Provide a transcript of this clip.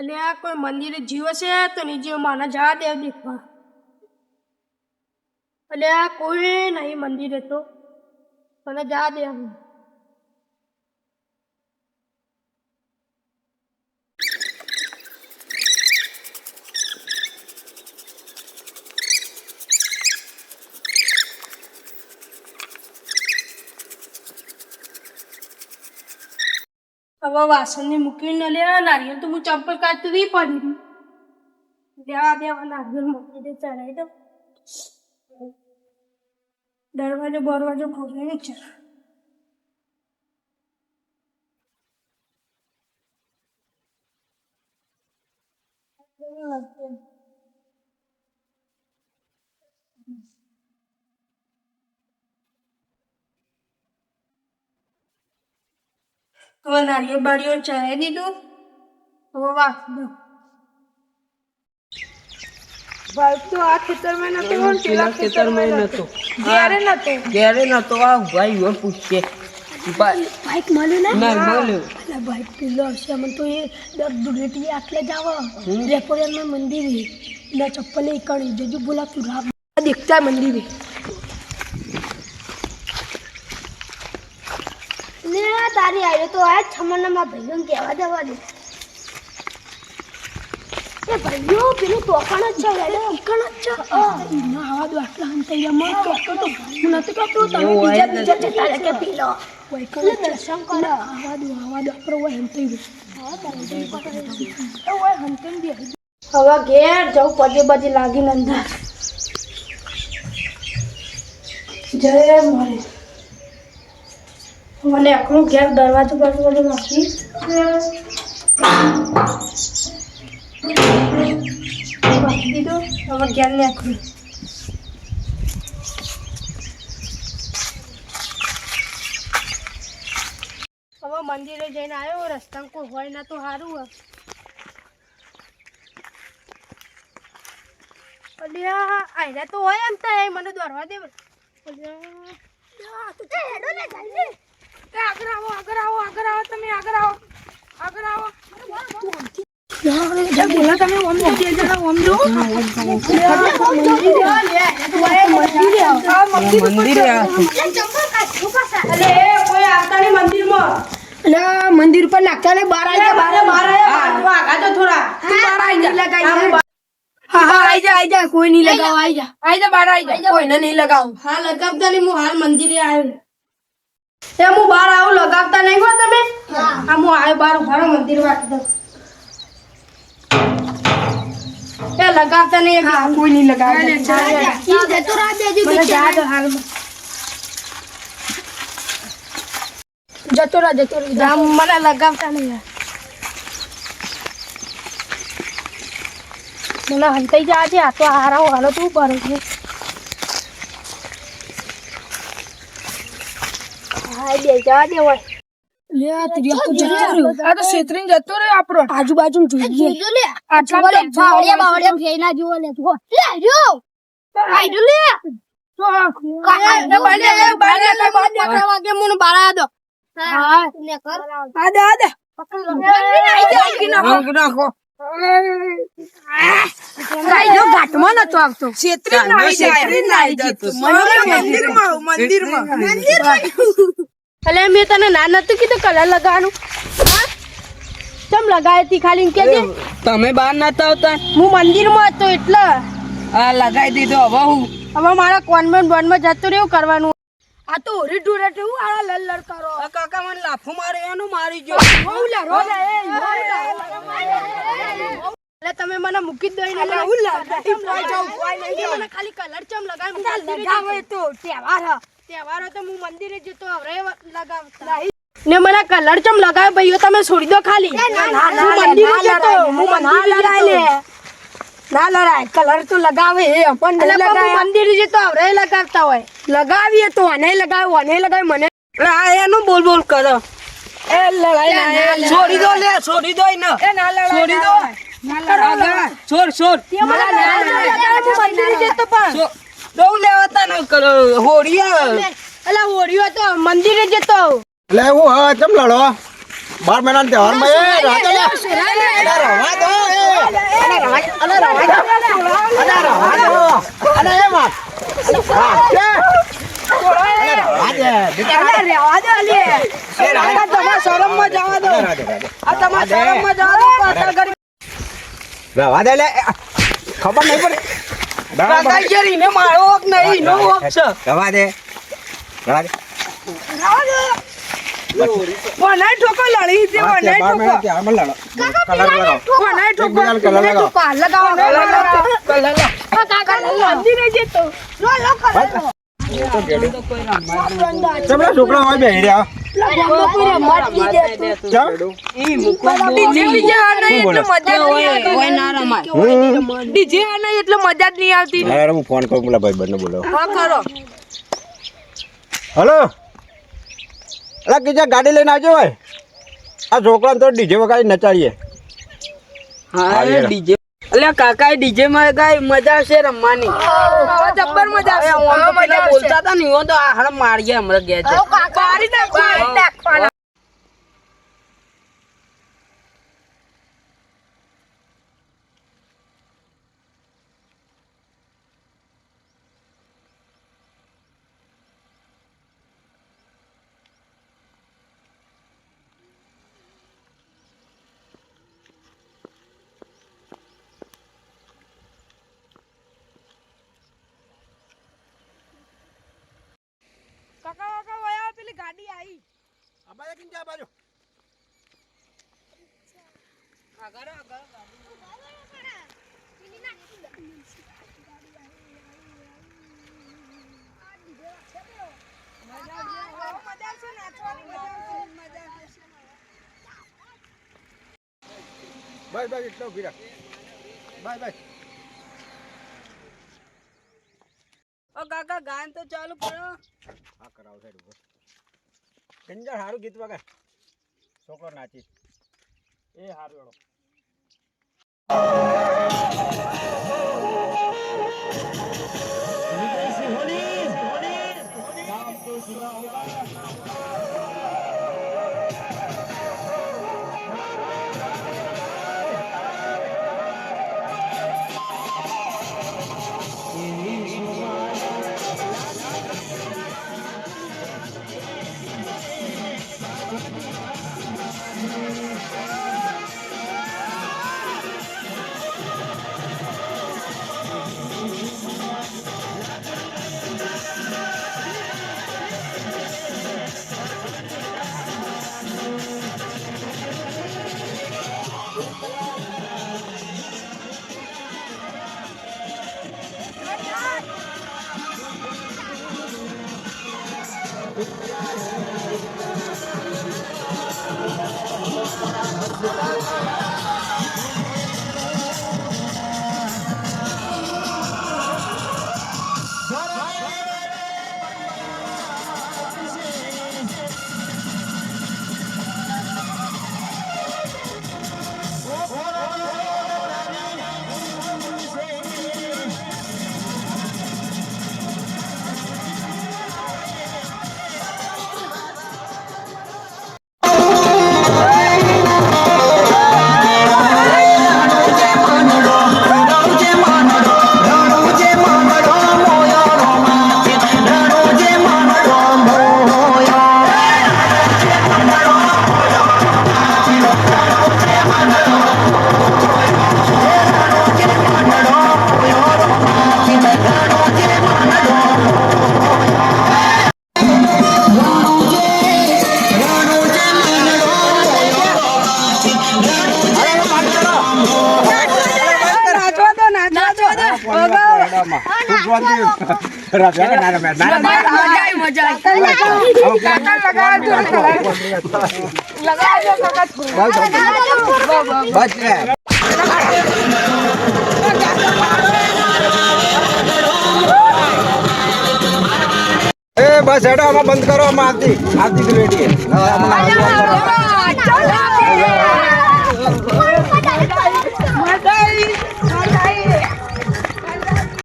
અને આ કોઈ મંદિરે જીવ છે તો નીચે માના જા દેવ દેખવા. અને આ કોઈ નહીં મંદિરે તો મને જા દેવ. હવે વાસણને મૂકીને લે નારિયેળ તો હું ચંપલ કાઢતી હતી પડી દેવા દેવા નારિયેળ મૂકી દે ચડાવી દો. દરવાજો બરવાજો ખોલીને છે. હવે નારિયેળ બારીઓ ચડાવી દીધું. હવે વાસ દો ભાઈ તો આ ખેતરમાં નતો પેલા ખેતરમાં નતો ઘેરે નતો આ ભાઈ હવે પૂછશે બાઈક મળ્યું ને ના મળ્યું એટલે બાઈક પેલો હશે મને તો એ દુરેટી આટલે જ આવે રેપોરિયામાં મંદિર એટલે ચપ્પલ એ કણી જજુ બોલા તું રામ દેખતા મંદિર ને તારી આવ્યો તો આ છમણમાં ભાઈઓને કહેવા દેવા દે. એ ભાઈઓ પેલું તોફાન જ છે ઈકણ જ છે ના આવા દો આટલા હંતૈયામાં કહેતો તો હું નથી કહેતો તમે બીજા જતા રહે કે પીલો એટલે દર્શન કરો આવા દો આપણે ઓય હંતઈ દો ઓય હંતઈ દે. હવે ઘેર જવું પજે બજે લાગી નંદા જય મારે મને આખું ઘેર દરવાજો બાજુ નાખી બાકી દીધો. હવે ઘેર ને આખું હવે મંદિરે જઈને આવ્યો રસ્તા કોઈ હોય ના તો સારું હોય. આયરા તો હોય એમ થાય મને દોરવા દે. આગળ આવો તમે આગળ આવો બોલા તમે ઓમ જો બે જણા ઓમ જો મંદિર પર નાખતા ને બહાર આવી જા થોડા આઈ જા કોઈ નહીં લગાવ આઈ જા બહાર આઈ જા કોઈને નહીં લગાવ. હા લગાવતા નહીં હું હાલ મંદિરે આવ્યો એમ હું બહાર આવું લગાવતા નહીં હો તમે. હા હું આવ્યો બહાર ઉભા મંદિર વાંચી દઉં એ લગાવતા નહીં કોઈ નહીં લગાવે જતો રહે મને લગાવતા નહીં મને હંતાઈ જાય છે આ તો હારા હાલો તું ભરે છે. હા બે જવા દે હોય આજુબાજુ જોઈએ ઘાટમાં નતો આવતો એટલે મેં તને ના નતું કીધું કલર લગાવવાનું ચમ લગાવી હતી ખાલી કે તમે બહાર નતા આવતા હું મંદિરમાં હતો એટલે આ લગાવી દીધો. હવે મારા કોન્વેન્ટ બોન્ડમાં જતો રહ્યું કરવાનું. આ તો ઓરી ડુરેટ હું આ લડ કરો કાકા મને લાફો મારે એનું મારી ગયો એટલે તમે મને મૂકી જ દો ને મને ખાલી કલર ચમ લગાવી તો તહેવારો તો હું મંદિરે જતો હવે લગાવતા ને મને કલર ચમ લગાવે ભાઈઓ તમે છોડી દો ખાલી. હું મંદિરે જતો ના લડાય કલર તો લગાવે મંદિરે જતો હવે લગાવતા હોય લગાવીએ તો આને લગાવે મને એનું બોલ બોલ કરો એ લડાઈ છોડી દો લે છોડી દો ને એ ના લડાઈ છોડી દો છોડ મંદિરે જતો પણ દો લેવાતા ન કરો હોળીઓ તો મંદિરે જતો એટલે હું હા ચમ લડો 12 મહિના તહેવાર માં શરમમાં જવા દો. આ તમારા શરમમાં જવા દો. પાછળ કરી રવા દે લે ખબર નહીં પડે કાકા યાર એને મારો હક નહીં નો હક છે. રવા દે રવા દે વનાય ઠોકો લડી દે વનાય ઠોકો આમાં લડો કલર લગાવો વનાય ઠોકો કલર લગાવો લગાવો કાકા લંદી રહી જતો લો કલર ચમડા છોકરા હોય બેહી રહ્યા ડીજે આ નહીં એટલે મજા જ નહીં આવતી. અરે હું ફોન કરું પેલા ભાઈબંધને બોલાવો. હા કરો. હલો અલા કીધા ગાડી લઈને આવજો ભાઈ આ છોકરાને તો ડીજે વગાડી નચાડીએ. હા ડીજે અલ્યા કાકા ડીજે માં ગાય મજા આવશે રમવાની. હવે જબ્બર મજા આવશે. હું પેલા બોલતા હતા ને હું તો આ હળ મારીએ હમણાં ગયા છે. પાડી નાખવાના. કાકા વયા પેલી ગાડી આવી. આબાજે કિન જા બાજુ આગળ આગળ બાય બાય એટલો ભીરા બાય બાય. ઓ કાકા ગાન તો ચાલુ કરો. હા કરાવ સાઈડ ઉપર કંજા સારું ગીત વગાડ છોકરો નાચી એ સારું એડો બસ હેડો આમાં બંધ કરો આમાં આવતી રેડી